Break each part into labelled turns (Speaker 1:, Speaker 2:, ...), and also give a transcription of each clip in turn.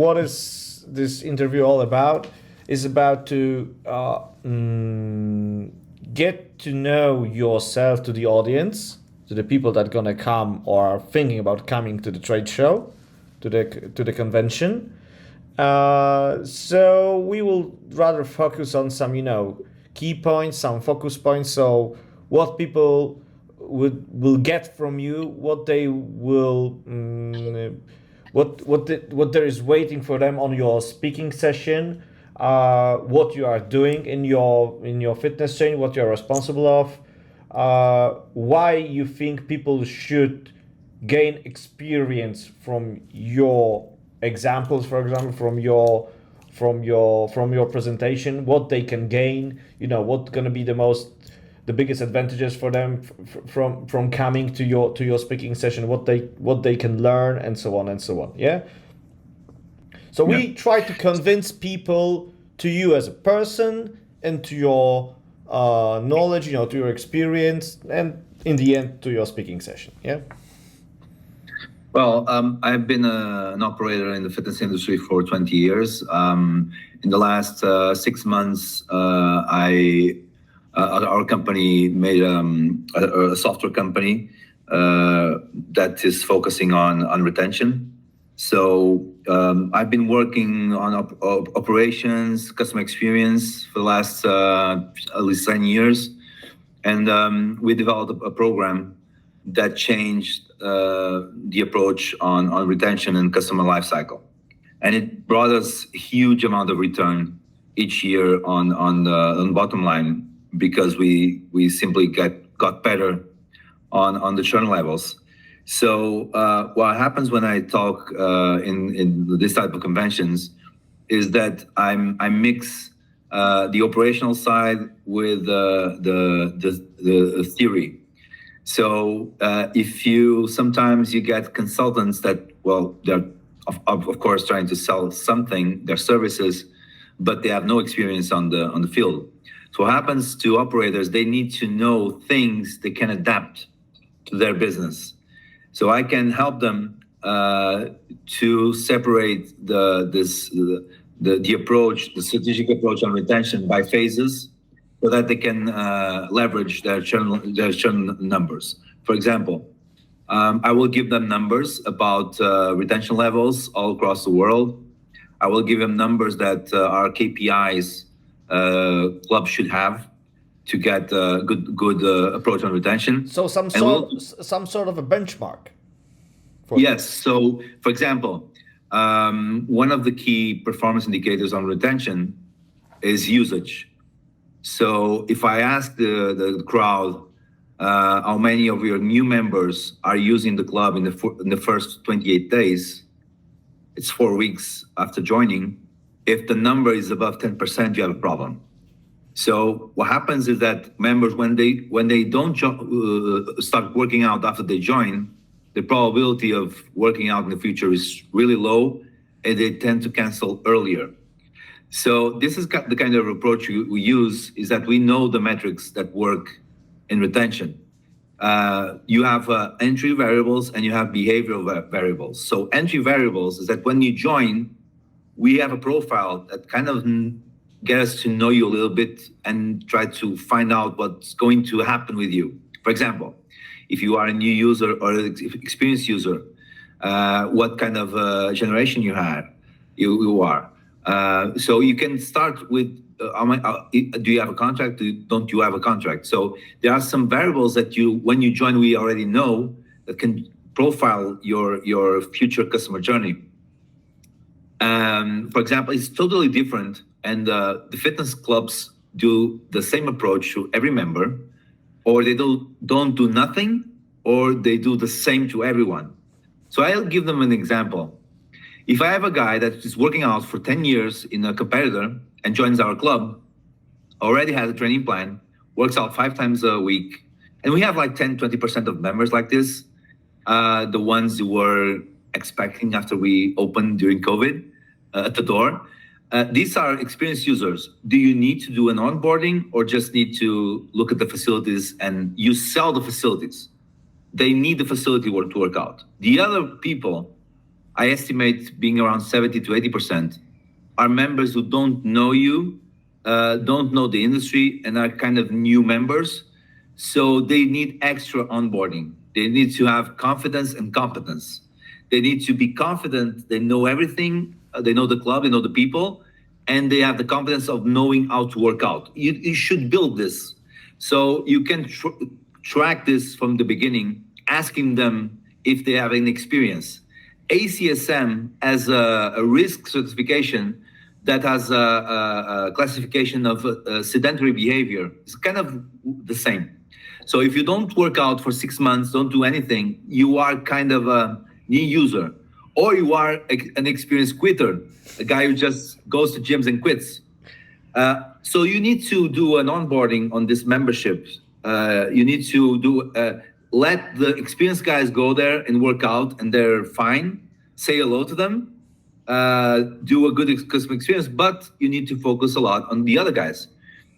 Speaker 1: what is this interview all about? Is about to get to know yourself to the audience, to the people that are gonna come or are thinking about coming to the trade show, to the convention. So we will rather focus on some, key points, some focus points. So what people will get from you, what they will, what there is waiting for them on your speaking session, what you are doing in your fitness chain, what you are responsible of, why you think people should gain experience from your examples, for example, from your presentation, what they can gain, what's going to be the biggest advantages for them from coming to your speaking session, what they can learn, and so on and so on. Yeah. So we try to convince people to you as a person and to your knowledge, to your experience, and in the end to your speaking session. Yeah.
Speaker 2: Well, I've been an operator in the fitness industry for 20 years. In the last 6 months, our company made a software company that is focusing on retention. So I've been working on operations, customer experience for the last at least 10 years. And we developed a program that changed the approach on retention and customer lifecycle. And it brought us a huge amount of return each year on the bottom line, because we simply got better on the churn levels. So what happens when I talk in this type of conventions is that I mix the operational side with the theory. So sometimes you get consultants that, they're of course trying to sell something, their services, but they have no experience on the field. So what happens to operators, they need to know things they can adapt to their business. So I can help them to separate the approach, the strategic approach on retention by phases, so that they can leverage their churn numbers. For example, I will give them numbers about retention levels all across the world. I will give them numbers that are KPIs clubs should have to get a good approach on retention.
Speaker 1: So some sort of a benchmark.
Speaker 2: Yes. So, for example, one of the key performance indicators on retention is usage. So if I ask the crowd how many of your new members are using the club in the first 28 days, it's 4 weeks after joining. If the number is above 10%, you have a problem. So what happens is that members, when they don't start working out after they join, the probability of working out in the future is really low, and they tend to cancel earlier. So this is the kind of approach we use, is that we know the metrics that work in retention. You have entry variables and you have behavioral variables. So entry variables is that when you join, we have a profile that kind of gets us to know you a little bit and try to find out what's going to happen with you. For example, if you are a new user or an experienced user, what kind of generation you are. So you can start with, do you have a contract? Don't you have a contract? So there are some variables that when you join, we already know that can profile your future customer journey. For example, it's totally different, and the fitness clubs do the same approach to every member, or they don't do nothing, or they do the same to everyone. So I'll give them an example. If I have a guy that is working out for 10 years in a competitor and joins our club, already has a training plan, works out 5 times a week, and we have like 10-20% of members like this, the ones who were expecting after we opened during COVID at the door. These are experienced users. Do you need to do an onboarding, or just need to look at the facilities and you sell the facilities? They need the facility to work out. The other people I estimate being around 70 to 80%, are members who don't know you, don't know the industry, and are kind of new members. So they need extra onboarding. They need to have confidence and competence. They need to be confident. They know everything. They know the club, they know the people, and they have the confidence of knowing how to work out. You should build this. So you can track this from the beginning, asking them if they have any experience. ACSM has a risk certification that has a classification of sedentary behavior. It's kind of the same. So if you don't work out for 6 months, don't do anything, you are kind of a new user, or you are an experienced quitter, a guy who just goes to gyms and quits. So you need to do an onboarding on this membership. You need to let the experienced guys go there and work out, and they're fine. Say hello to them, do a good customer experience, but you need to focus a lot on the other guys.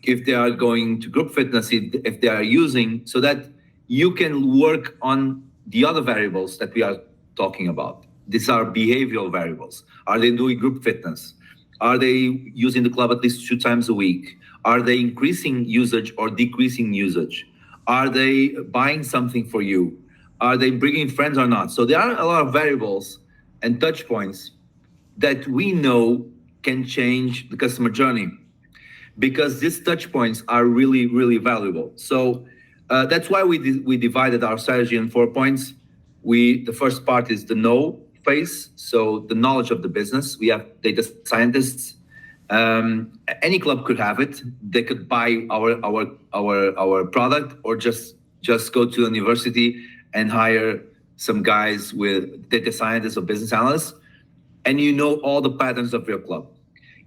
Speaker 2: If they are going to group fitness, if they are using, so that you can work on the other variables that we are talking about. These are behavioral variables. Are they doing group fitness? Are they using the club at least 2 times a week? Are they increasing usage or decreasing usage? Are they buying something for you? Are they bringing friends or not? So there are a lot of variables and touch points that we know can change the customer journey, because these touch points are really, really valuable. So that's why we divided our strategy in 4 points. The first part is the know phase, so the knowledge of the business. We have data scientists. Any club could have it. They could buy our product, or just go to university and hire some guys with data scientists or business analysts, and you know all the patterns of your club.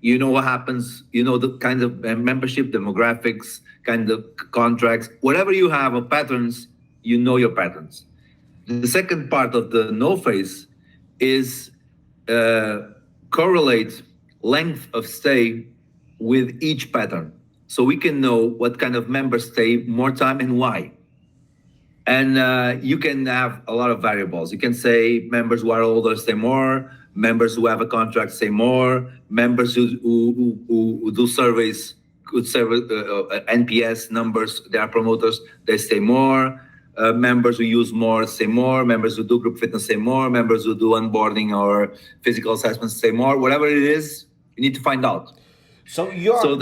Speaker 2: You know what happens, you know the kind of membership demographics, kind of contracts, whatever you have of patterns, you know your patterns. The second part of the know phase is correlate length of stay with each pattern. So we can know what kind of members stay more time and why. And you can have a lot of variables. You can say members who are older stay more, members who have a contract stay more, members who do surveys, good survey, NPS numbers, they are promoters, they stay more, members who use more stay more, members who do group fitness stay more, members who do onboarding or physical assessments stay more, whatever it is, you need to find out.
Speaker 1: So you're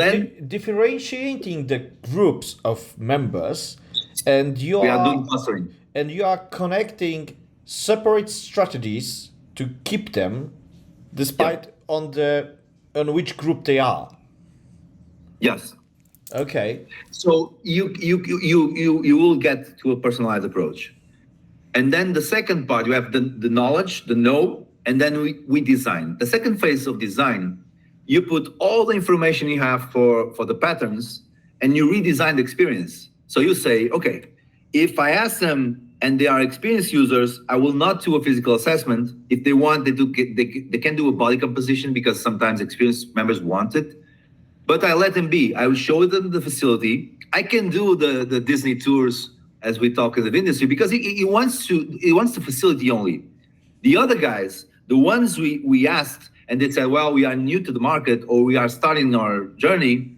Speaker 1: differentiating the groups of members, and you are
Speaker 2: doing clustering.
Speaker 1: And you are connecting separate strategies to keep them, despite on which group they are.
Speaker 2: Yes.
Speaker 1: Okay.
Speaker 2: So you will get to a personalized approach, and then the second part, you have the knowledge, the know, and then we design. The second phase of design, you put all the information you have for the patterns, and you redesign the experience. So you say, okay, if I ask them and they are experienced users, I will not do a physical assessment. If they want, they can do a body composition, because sometimes experienced members want it. But I let them be. I will show them the facility. I can do the Disney tours, as we talk in the industry, because he wants the facility only. The other guys, the ones we asked, and they said, well, we are new to the market, or we are starting our journey,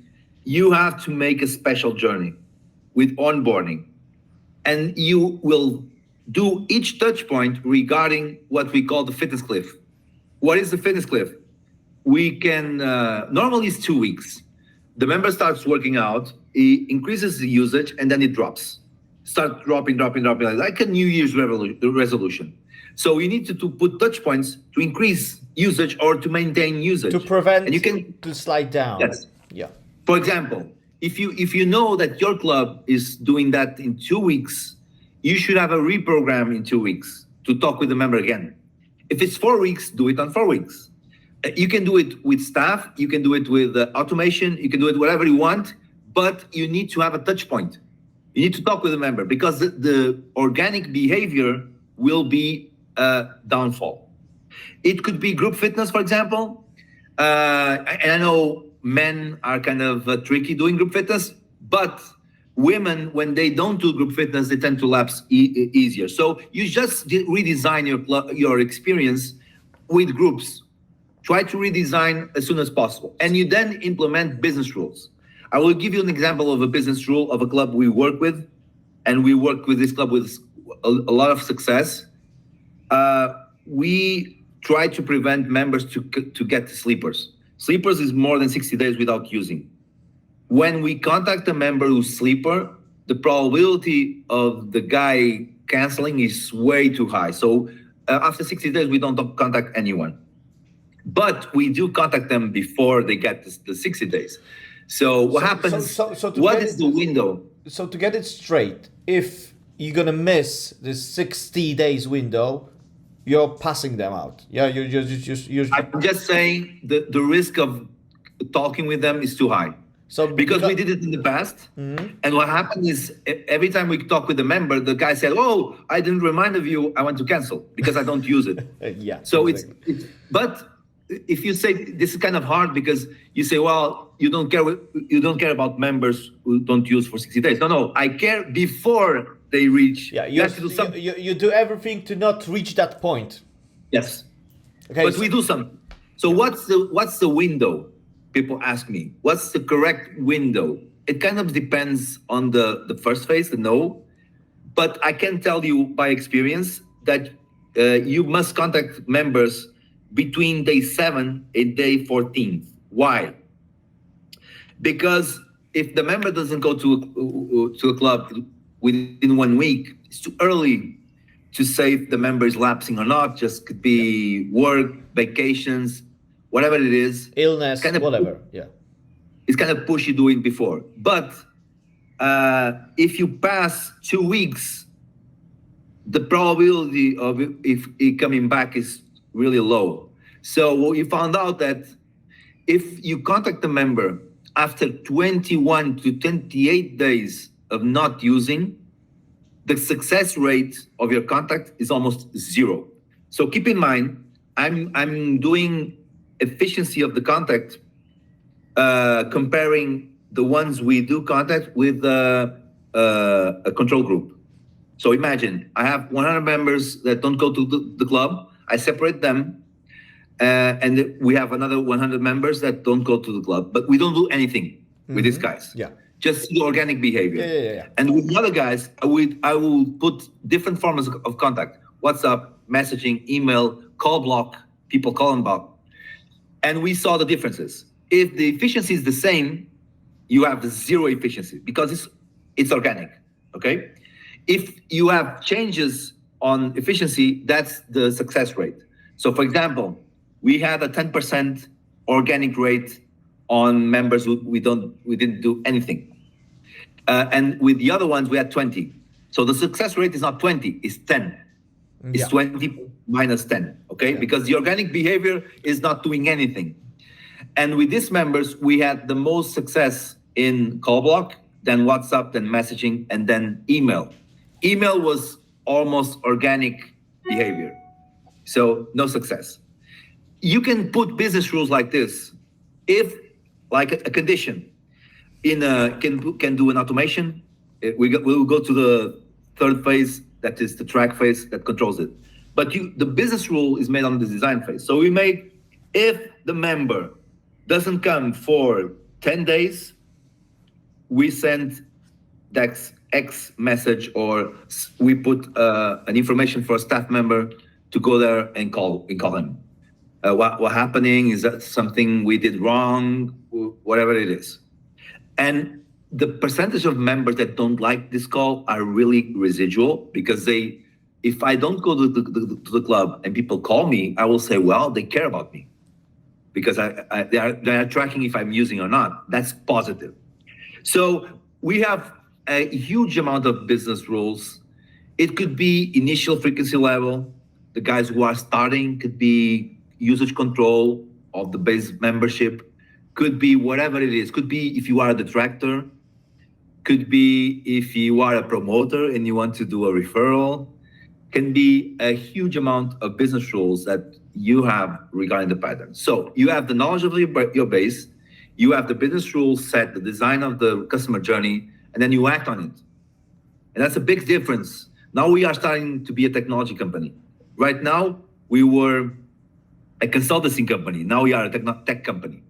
Speaker 2: you have to make a special journey with onboarding. And you will do each touch point regarding what we call the fitness cliff. What is the fitness cliff? We can, normally it's 2 weeks. The member starts working out, he increases the usage, and then it drops. Start dropping, like a New Year's resolution. So you need to put touch points to increase usage or to maintain usage.
Speaker 1: To prevent
Speaker 2: and you can
Speaker 1: to slide down.
Speaker 2: Yes.
Speaker 1: Yeah.
Speaker 2: For example, if you know that your club is doing that in 2 weeks, you should have a reprogram in 2 weeks to talk with the member again. If it's 4 weeks, do it on 4 weeks. You can do it with staff, you can do it with automation, you can do it whatever you want, but you need to have a touch point. You need to talk with the member, because the organic behavior will be downfall. It could be group fitness, for example. And I know men are kind of tricky doing group fitness, but women, when they don't do group fitness, they tend to lapse easier. So you just redesign your experience with groups. Try to redesign as soon as possible. And you then implement business rules. I will give you an example of a business rule of a club we work with, and we work with this club with a lot of success. We try to prevent members to get sleepers. Sleepers is more than 60 days without using. When we contact a member who's sleeper, the probability of the guy canceling is way too high. So after 60 days, we don't contact anyone. But we do contact them before they get the 60 days. So what happens? What is the window?
Speaker 1: So to get it straight, if you're gonna miss this 60 days window, you're passing them out. Yeah, you're
Speaker 2: I'm just saying the risk of talking with them is too high. So because we did it in the past, and what happened is every time we talk with the member, the guy said, "Oh, I didn't remind of you. I want to cancel because I don't use it."
Speaker 1: Yeah.
Speaker 2: So exactly. But if you say this is kind of hard because you say, well, you don't care about members who don't use for 60 days. No, I care before they reach.
Speaker 1: Yeah, you have to do something. You do everything to not reach that point.
Speaker 2: Yes.
Speaker 1: Okay.
Speaker 2: But we do something. So what's the window? People ask me, what's the correct window? It kind of depends on the first phase, the no. But I can tell you by experience that you must contact members between day 7 and day 14. Why? Because if the member doesn't go to a club within 1 week, it's too early to say if the member is lapsing or not. Just could be work, vacations, whatever it is.
Speaker 1: Illness, kind of whatever, yeah.
Speaker 2: It's kind of pushy doing before. But if you pass 2 weeks, the probability of it coming back is really low. So we found out that if you contact the member after 21 to 28 days of not using, the success rate of your contact is almost 0. So keep in mind, I'm doing efficiency of the contact, comparing the ones we do contact with a control group. So imagine I have 100 members that don't go to the club. I separate them, and we have another 100 members that don't go to the club, but we don't do anything with these guys.
Speaker 1: Yeah.
Speaker 2: Just the organic behavior.
Speaker 1: Yeah.
Speaker 2: And with the other guys, I will put different forms of contact: WhatsApp, messaging, email, call block, people calling block. And we saw the differences. If the efficiency is the same, you have 0 efficiency because it's organic, okay? If you have changes on efficiency, that's the success rate. So for example, we had a 10% organic rate on members we didn't do anything. And with the other ones, we had 20. So the success rate is not 20, it's 10. It's 20 minus 10, okay? Yeah. Because the organic behavior is not doing anything. And with these members, we had the most success in call block, then WhatsApp, then messaging, and then email. Email was almost organic behavior. So no success. You can put business rules like this. If, like a condition, can do an automation, we'll go to the third phase, that is the track phase that controls it. But the business rule is made on the design phase. So we made, if the member doesn't come for 10 days, we send that X message, or we put an information for a staff member to go there and call him. What happening? Is that something we did wrong? Whatever it is. And the percentage of members that don't like this call are really residual, because if I don't go to the club and people call me, I will say, well, they care about me, because they are tracking if I'm using or not. That's positive. So we have a huge amount of business rules. It could be initial frequency level. The guys who are starting, could be usage control of the base membership, could be whatever it is. Could be if you are a detractor, could be if you are a promoter and you want to do a referral. Can be a huge amount of business rules that you have regarding the pattern. So you have the knowledge of your base, you have the business rules set, the design of the customer journey, and then you act on it. And that's a big difference. Now we are starting to be a technology company. Right now, we were a consultancy company. Now we are a tech company.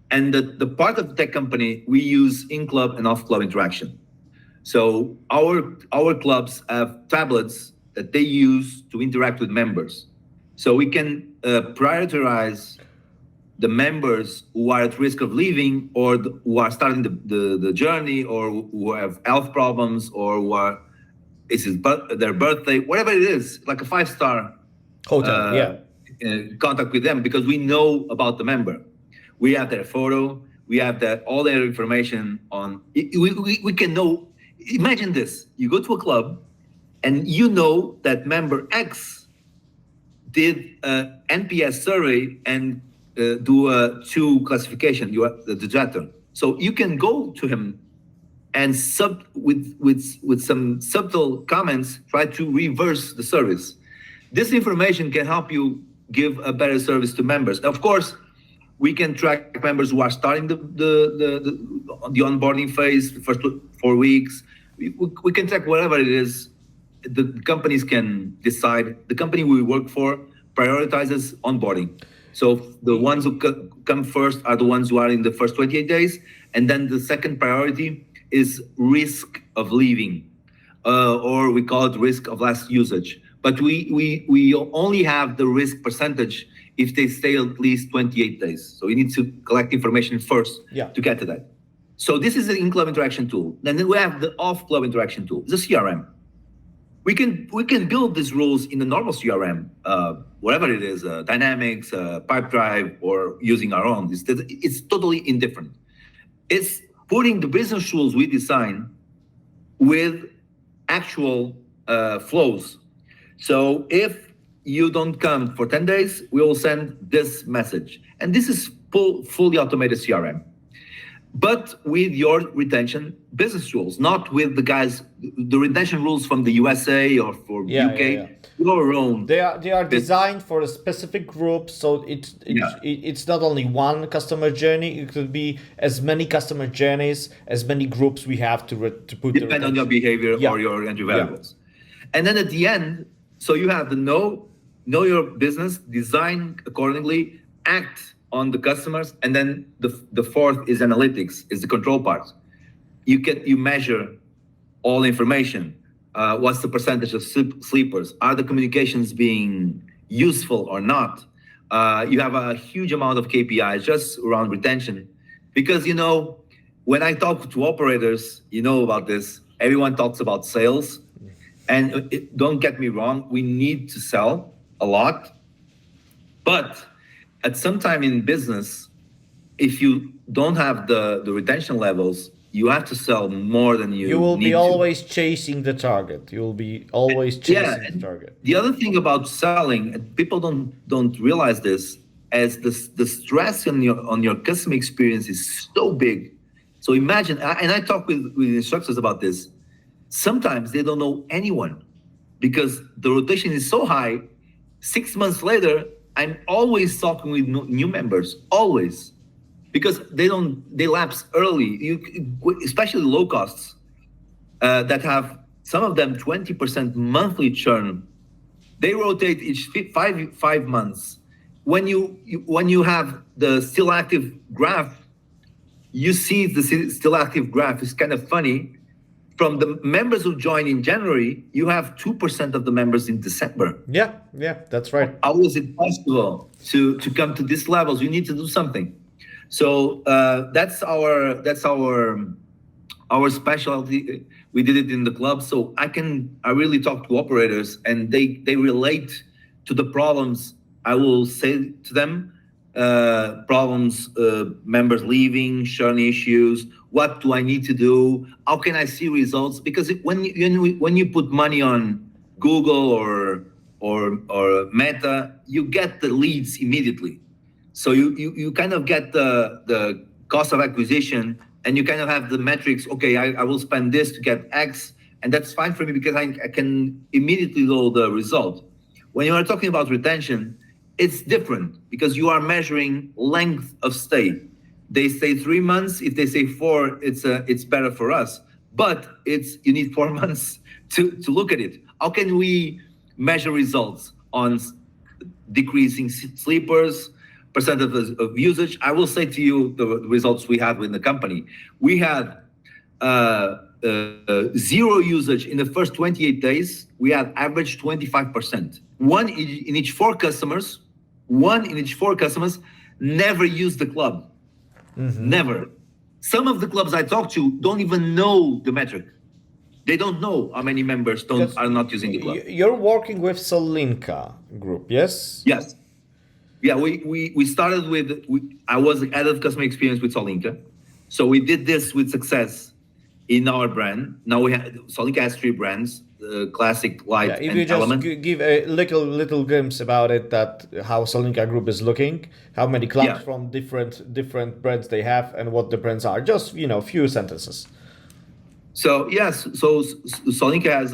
Speaker 2: And the part of the tech company, we use in-club and off-club interaction. So our clubs have tablets that they use to interact with members. So we can prioritize the members who are at risk of leaving, or who are starting the journey, or who have health problems, or who are, their birthday, whatever it is, like a 5-star
Speaker 1: hotel,
Speaker 2: contact with them, because we know about the member. We have their photo, we have all their information on, we can know. Imagine this, you go to a club and you know that member X did an NPS survey and do a 2 classification, you are the director. So you can go to him and with some subtle comments, try to reverse the service. This information can help you give a better service to members. Of course, we can track members who are starting the onboarding phase, the first 4 weeks. We can track whatever it is. The companies can decide. The company we work for prioritizes onboarding. So the ones who come first are the ones who are in the first 28 days. And then the second priority is risk of leaving, or we call it risk of last usage. But we only have the risk percentage if they stay at least 28 days. So we need to collect information first to get to that. So this is the in-club interaction tool. And then we have the off-club interaction tool, the CRM. We can build these rules in the normal CRM, whatever it is, Dynamics, Pipedrive, or using our own. It's totally indifferent. It's putting the business rules we design with actual flows. So if you don't come for 10 days, we will send this message. And this is fully automated CRM. But with your retention business rules, not with the retention rules from the USA or for UK, your own.
Speaker 1: They are designed for a specific group, so it's not only one customer journey. It could be as many customer journeys, as many groups we have to put.
Speaker 2: Depend on your behavior or your entry variables. And then at the end, so you have the know your business, design accordingly, act on the customers, and then the fourth is analytics, is the control part. You measure all information. What's the percentage of sleepers? Are the communications being useful or not? You have a huge amount of KPIs just around retention, because when I talk to operators, about this. Everyone talks about sales, and don't get me wrong, we need to sell a lot, but at some time in business, if you don't have the retention levels, you have to sell more than you
Speaker 1: will
Speaker 2: need
Speaker 1: be
Speaker 2: to.
Speaker 1: Always chasing the target. You will be always chasing the target.
Speaker 2: The other thing about selling, and people don't realize this, as the stress on your customer experience is so big. So imagine, and I talk with instructors about this. Sometimes they don't know anyone because the rotation is so high. 6 months later, I'm always talking with new members, always, because they lapse early. Especially low costs that have some of them 20% monthly churn. They rotate each 5 months. When you have the still active graph, you see the still active graph is kind of funny. From the members who joined in January, you have 2% of the members in December.
Speaker 1: Yeah, that's right.
Speaker 2: How is it possible to come to these levels? You need to do something. So that's our specialty. We did it in the club. So I really talk to operators, and they relate to the problems. I will say to them, problems, members leaving, churn issues. What do I need to do? How can I see results? Because when you put money on Google or Meta, you get the leads immediately. So you kind of get the cost of acquisition, and you kind of have the metrics. Okay, I will spend this to get X, and that's fine for me because I can immediately know the result. When you are talking about retention, it's different because you are measuring length of stay. They say 3 months. If they say 4, it's better for us. But you need 4 months to look at it. How can we measure results on decreasing sleepers, percentage of usage. I will say to you the results we had with the company. We had zero usage in the first 28 days. We had average 25%. One in each four customers never used the club. Never. Some of the clubs I talk to don't even know the metric. They don't know how many members are not using the club.
Speaker 1: You're working with Solinka group, yes?
Speaker 2: Yes. Yeah, we started with, I was the head of customer experience with Solinka. So we did this with success in our brand. Now Solinka has 3 brands, Classic, Light,
Speaker 1: if
Speaker 2: and
Speaker 1: you just
Speaker 2: Element.
Speaker 1: give a little glimpse about it, that how Solinka Group is looking, how many clubs from different brands they have, and what the brands are. Just few sentences.
Speaker 2: So yes, so Solinka has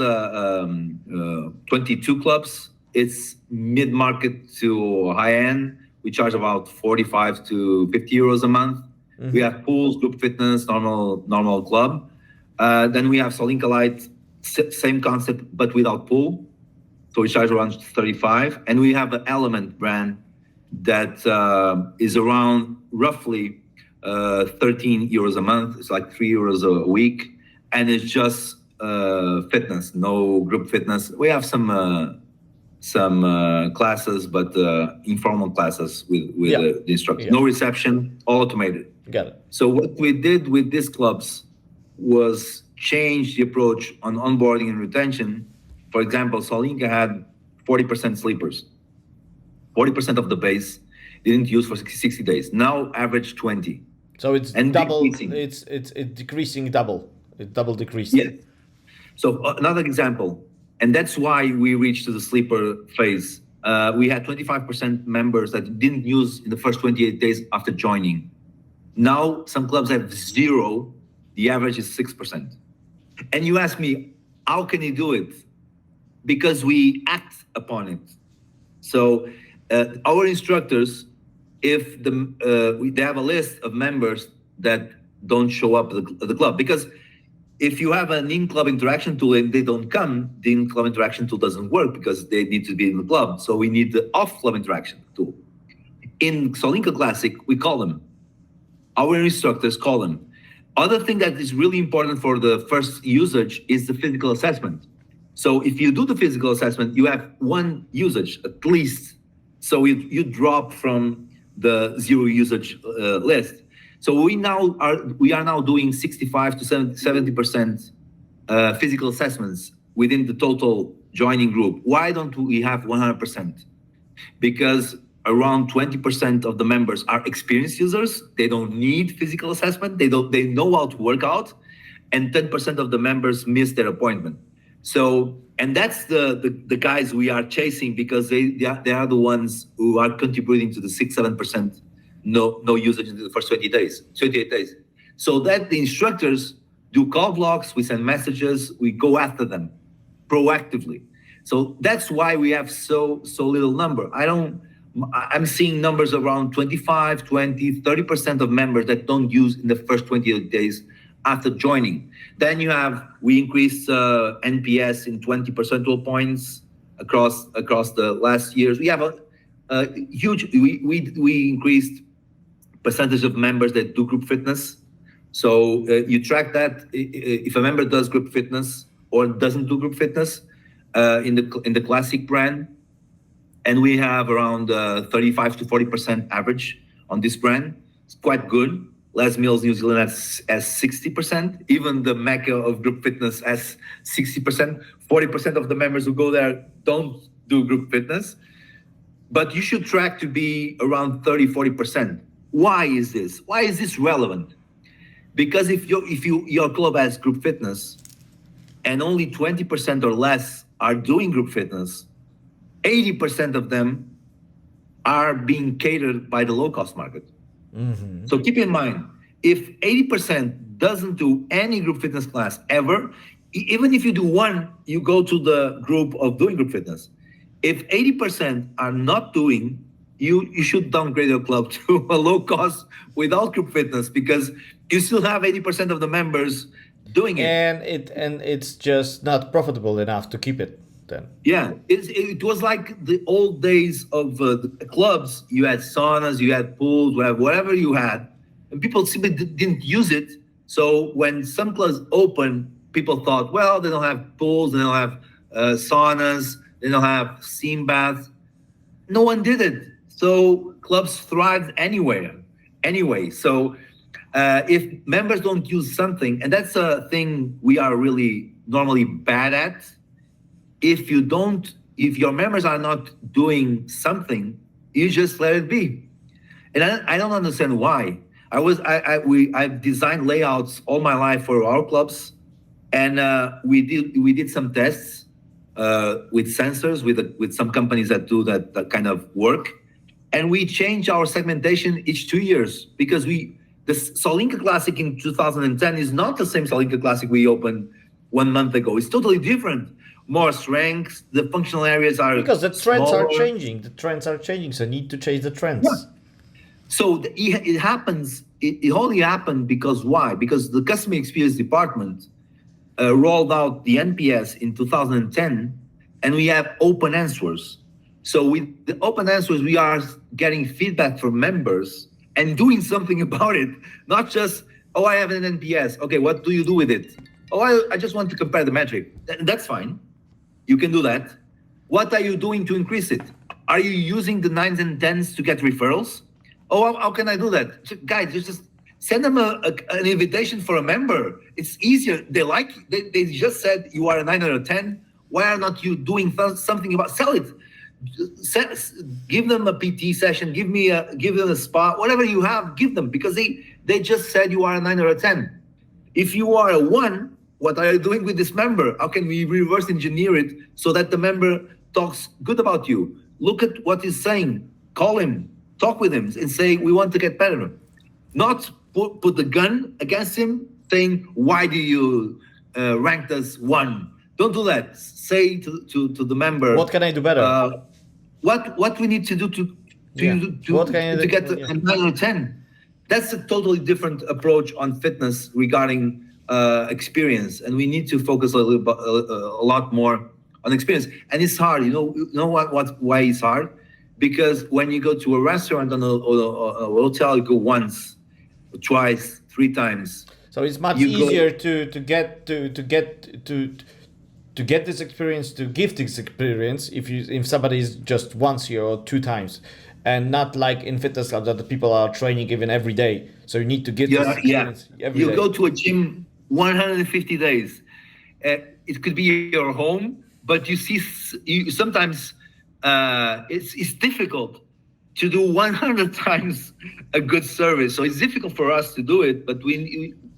Speaker 2: 22 clubs. It's mid-market to high-end. We charge about 45 to 50 euros a month. We have pools, group fitness, normal club. Then we have Solinka Light, same concept, but without pool. So we charge around 35. And we have an Element brand that is around roughly 13 euros a month. It's like 3 euros a week. And it's just fitness, no group fitness. We have some classes, but informal classes with the instructors. No reception, all automated.
Speaker 1: Got it.
Speaker 2: So what we did with these clubs was change the approach on onboarding and retention. For example, Solinka had 40% sleepers. 40% of the base didn't use for 60 days. Now average 20.
Speaker 1: So it's
Speaker 2: and
Speaker 1: double.
Speaker 2: Decreasing.
Speaker 1: It's decreasing double. It double decreasing.
Speaker 2: Yes. So another example, and that's why we reached to the sleeper phase. We had 25% members that didn't use in the first 28 days after joining. Now some clubs have 0. The average is 6%. And you ask me, how can you do it? Because we act upon it. So our instructors, if they have a list of members that don't show up at the club, because if you have an in-club interaction tool and they don't come, the in-club interaction tool doesn't work because they need to be in the club. So we need the off-club interaction tool. In Solinka Classic, we call them. Our instructors call them. Other thing that is really important for the first usage is the physical assessment. So if you do the physical assessment, you have one usage at least. So you drop from the 0 usage list. So we are now doing 65 to 70% physical assessments within the total joining group. Why don't we have 100%? Because around 20% of the members are experienced users. They don't need physical assessment. They know how to work out, and 10% of the members miss their appointment. So, and that's the guys we are chasing, because they are the ones who are contributing to the 6-7% no usage in the first 28 days. So that the instructors do call blocks, we send messages, we go after them proactively. So that's why we have so little number. I'm seeing numbers around 25, 20, 30% of members that don't use in the first 28 days after joining. Then we increased NPS in 20 percentile points across the last years. We have a huge, we increased percentage of members that do group fitness. So you track that if a member does group fitness or doesn't do group fitness in the Classic brand. And we have around 35 to 40% average on this brand. It's quite good. Les Mills New Zealand has 60%. Even the Mecca of group fitness has 60%. 40% of the members who go there don't do group fitness. But you should track to be around 30, 40%. Why is this? Why is this relevant? Because if your club has group fitness and only 20% or less are doing group fitness, 80% of them are being catered by the low-cost market. Mm-hmm. So keep in mind, if 80% doesn't do any group fitness class ever, even if you do one, you go to the group of doing group fitness. If 80% are not doing, you should downgrade your club to a low cost without group fitness, because you still have 80% of the members doing it.
Speaker 1: And it's just not profitable enough to keep it. then.
Speaker 2: Yeah, it was like the old days of the clubs. You had saunas, you had pools, whatever you had, and people simply didn't use it. So when some clubs opened, people thought, well, they don't have pools, they don't have saunas, they don't have steam baths. No one did it. So clubs thrived anyway. So if members don't use something, and that's a thing we are really normally bad at, if your members are not doing something, you just let it be. And I don't understand why. I've designed layouts all my life for our clubs, and we did some tests with sensors with some companies that do that kind of work, and we change our segmentation each 2 years because the Solinka Classic in 2010 is not the same Solinka Classic we opened 1 month ago. It's totally different. More strengths. The functional areas are
Speaker 1: because the trends
Speaker 2: smaller.
Speaker 1: are changing. The trends are changing, so need to change the trends.
Speaker 2: Yeah. So it happens. It only happened because why? Because the customer experience department rolled out the NPS in 2010, and we have open answers. So with the open answers, we are getting feedback from members and doing something about it. Not just, oh, I have an NPS. Okay, what do you do with it? Oh, I just want to compare the metric. That's fine. You can do that. What are you doing to increase it? Are you using the 9s and 10s to get referrals? Oh, how can I do that? Guys, just send them an invitation for a member. It's easier. They just said you are a 9 or a 10. Why are not you doing something about sell it? Give them a PT session. Give them a spa. Whatever you have, give them, because they just said you are a 9 or a 10. If you are a 1, what are you doing with this member? How can we reverse engineer it so that the member talks good about you? Look at what he's saying. Call him, talk with him, and say, we want to get better. Not put the gun against him, saying, why do you rank us 1? Don't do that. Say to the member,
Speaker 1: What can I do better?
Speaker 2: What we need to do to get a 9 or 10. That's a totally different approach on fitness regarding experience, and we need to focus a lot more on experience. And it's hard. You know why it's hard? Because when you go to a restaurant or a hotel, you go once, twice, 3 times.
Speaker 1: So it's much easier to get this experience, to give this experience if somebody is just once here or 2 times, and not like in fitness clubs that the people are training even every day. So you need to get this experience every day.
Speaker 2: You go to a gym 150 days. It could be your home, but you sometimes it's difficult to do 100 times a good service. So it's difficult for us to do it, but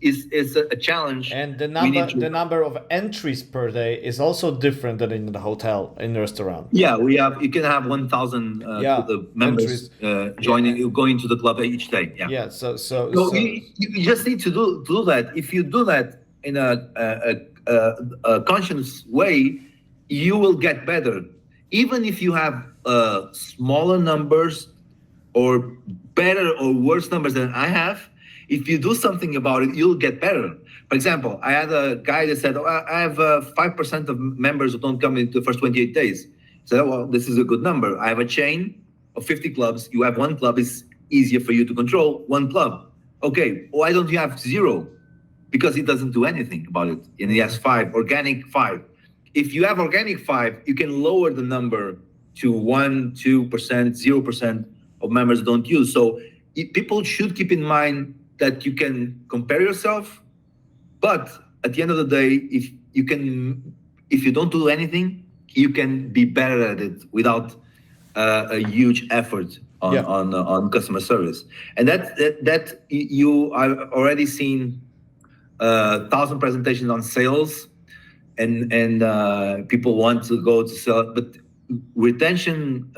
Speaker 2: it's a challenge.
Speaker 1: And the number of entries per day is also different than in the hotel, in the restaurant.
Speaker 2: Yeah, you can have 1,000 members going to the club each day. Yeah.
Speaker 1: Yeah. So
Speaker 2: you just need to do that. If you do that in a conscious way, you will get better. Even if you have smaller numbers or better or worse numbers than I have, if you do something about it, you'll get better. For example, I had a guy that said, I have 5% of members who don't come into the first 28 days. I said, well, this is a good number. I have a chain of 50 clubs. You have 1 club. It's easier for you to control 1 club. Okay, why don't you have 0? Because he doesn't do anything about it. And he has 5, organic 5. If you have organic 5, you can lower the number to 1%, 2%, 0% of members who don't use. So people should keep in mind that you can compare yourself, but at the end of the day, if you don't do anything, you can be better at it without a huge effort on customer service. And that you are already seen 1,000 presentations on sales, and people want to go to sell, but retention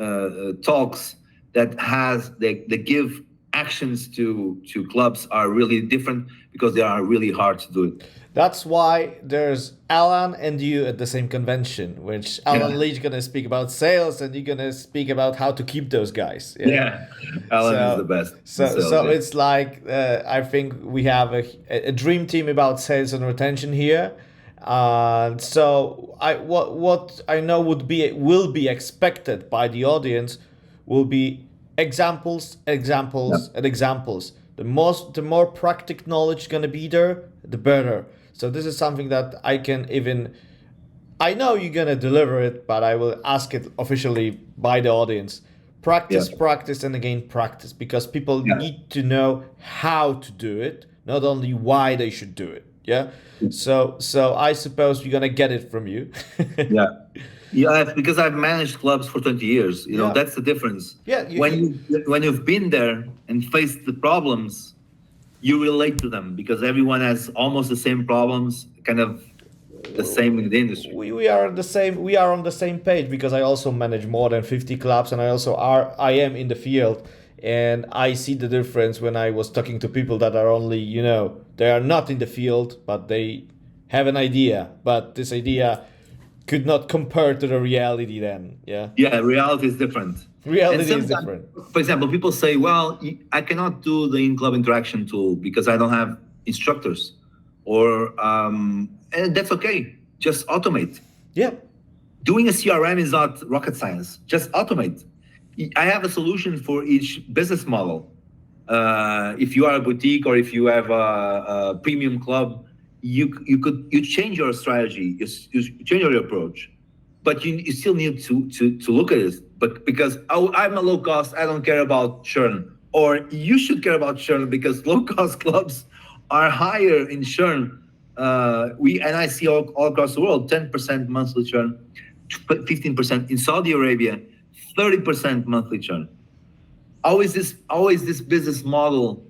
Speaker 2: talks that give actions to clubs are really different because they are really hard to do it.
Speaker 1: That's why there's Alan and you at the same convention, which Alan Lee's going to speak about sales and you're going to speak about how to keep those guys.
Speaker 2: Yeah, Alan is the best.
Speaker 1: So it's like, I think we have a dream team about sales and retention here. So what I know will be expected by the audience will be examples, and examples. The more practical knowledge gonna be there, the better. So this is something that I know you're gonna deliver it, but I will ask it officially by the audience. Practice, practice, and again practice, because people need to know how to do it, not only why they should do it. Yeah. So I suppose we're gonna get it from you.
Speaker 2: Because I've managed clubs for 20 years. That's the difference.
Speaker 1: Yeah.
Speaker 2: When you've been there and faced the problems, you relate to them because everyone has almost the same problems, kind of the same in the industry.
Speaker 1: We are on the same page, because I also manage more than 50 clubs, and I am in the field, and I see the difference when I was talking to people that are only, they are not in the field, but they have an idea, but this idea could not compare to the reality then.
Speaker 2: Reality is different.
Speaker 1: Reality is different.
Speaker 2: For example, people say, well, I cannot do the in-club interaction tool because I don't have instructors, or and that's okay. Just automate.
Speaker 1: Yeah.
Speaker 2: Doing a CRM is not rocket science. Just automate. I have a solution for each business model. If you are a boutique or if you have a premium club, you change your strategy, you change your approach, but you still need to look at it. But because I'm a low cost, I don't care about churn, or you should care about churn because low cost clubs are higher in churn. I see all across the world, 10% monthly churn, 15% in Saudi Arabia, 30% monthly churn. How is this business model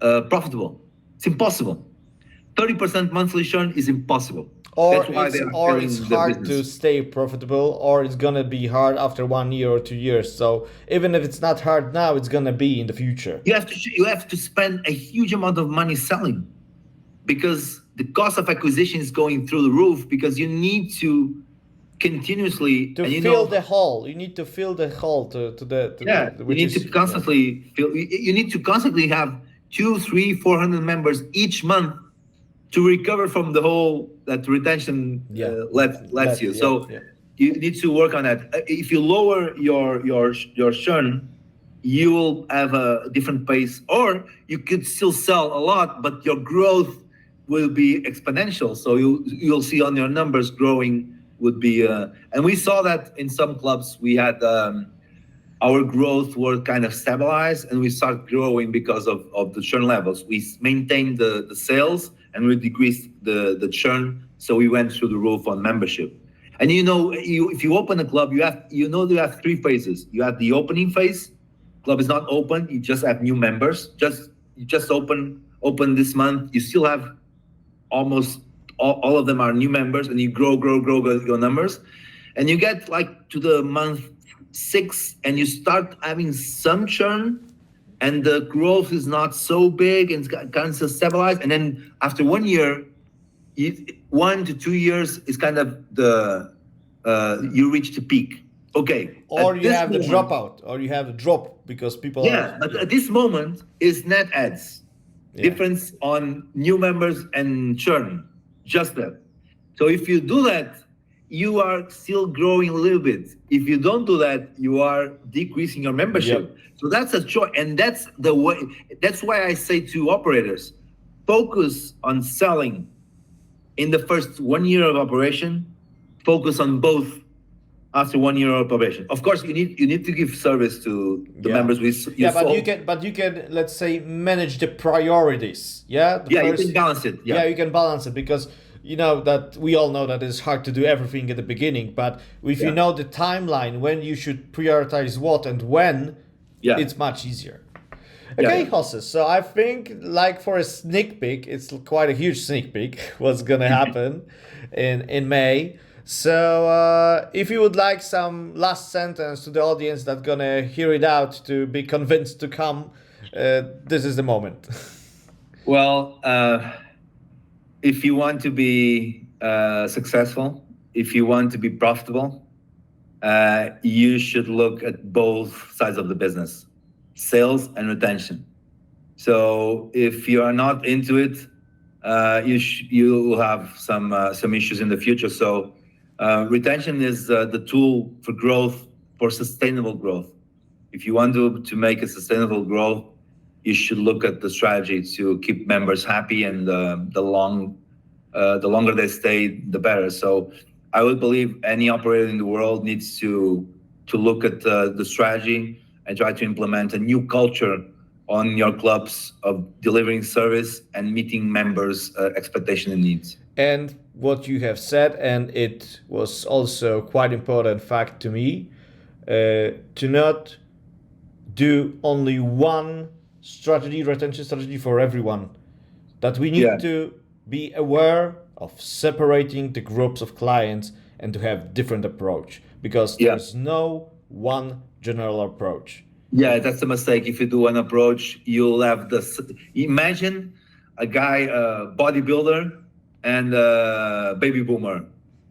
Speaker 2: profitable? It's impossible. 30% monthly churn is impossible.
Speaker 1: Or it's hard to stay profitable, or it's gonna be hard after 1 year or 2 years. So even if it's not hard now, it's gonna be in the future.
Speaker 2: You have to spend a huge amount of money selling, because the cost of acquisition is going through the roof, because you need to continuously
Speaker 1: fill the hole. You need to fill the hole
Speaker 2: you need to constantly have 200, 300, 400 members each month to recover from the hole that retention lets you. You need to work on that. If you lower your churn, you will have a different pace, or you could still sell a lot, but your growth will be exponential. So you'll see on your numbers growing would be, and we saw that in some clubs we had our growth were kind of stabilized, and we started growing because of the churn levels. We maintained the sales and we decreased the churn, so we went through the roof on membership. And if you open a club, you have 3 phases. You have the opening phase. Club is not open, you just have new members. You just open this month, you still have almost all of them are new members, and you grow your numbers, and you get like to the month 6 and you start having some churn, and the growth is not so big and it's kind of stabilized. And then after 1 year, 1 to 2 years is kind of you reach the peak. Okay.
Speaker 1: Or you have the dropout, or you have the drop because people
Speaker 2: but at this moment is net adds. Difference on new members and churn, just that. So if you do that, you are still growing a little bit. If you don't do that, you are decreasing your membership. So that's a choice, and that's the way. That's why I say to operators, focus on selling in the first 1 year of operation. Focus on both after 1 year of operation. Of course, you need to give service to the members.
Speaker 1: But you can let's say manage the priorities. You can balance it. You can balance it, because that we all know that it's hard to do everything at the beginning. But if you know the timeline when you should prioritize what and when, it's much easier. Okay, José. So I think, like, for a sneak peek, it's quite a huge sneak peek what's gonna happen in May. So if you would like some last sentence to the audience that's gonna hear it out to be convinced to come, this is the moment.
Speaker 2: Well, if you want to be successful, if you want to be profitable, you should look at both sides of the business, sales and retention. So if you are not into it, you will have some issues in the future. So retention is the tool for growth, for sustainable growth. If you want to make a sustainable growth, you should look at the strategy to keep members happy, and the longer they stay, the better. So I would believe any operator in the world needs to look at the strategy and try to implement a new culture on your clubs of delivering service and meeting members' expectation and needs.
Speaker 1: And what you have said, and it was also quite important fact to me, to not do only one retention strategy for everyone. That we need to be aware of separating the groups of clients and to have different approach, because there's no one general approach.
Speaker 2: Yeah, that's a mistake. If you do one approach, you'll have imagine a guy, a bodybuilder and a baby boomer.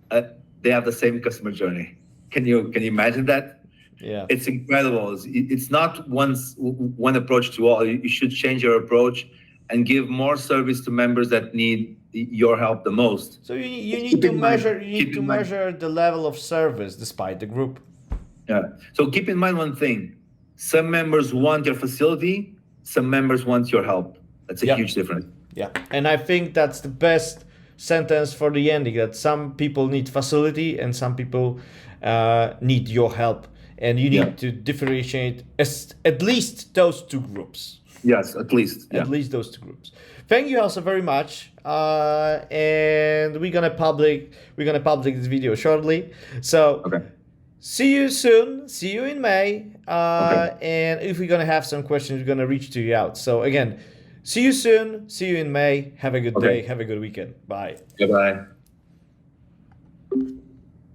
Speaker 2: They have the same customer journey. Can you imagine that?
Speaker 1: Yeah,
Speaker 2: it's incredible. It's not one approach to all. You should change your approach and give more service to members that need your help the most.
Speaker 1: So you need to measure the level of service despite the group.
Speaker 2: Yeah. So keep in mind one thing. Some members want your facility, some members want your help. That's a huge difference.
Speaker 1: Yeah. And I think that's the best sentence for the ending, that some people need facility and some people need your help. And you need to differentiate at least those two groups.
Speaker 2: Yes, at least.
Speaker 1: At least those two groups. Thank you also very much. And we're gonna publish this video shortly. So see you soon. See you in May. And if we're gonna have some questions, we're gonna reach to you out. So again, see you soon. See you in May. Have a good day. Have a good weekend. Bye.
Speaker 2: Goodbye.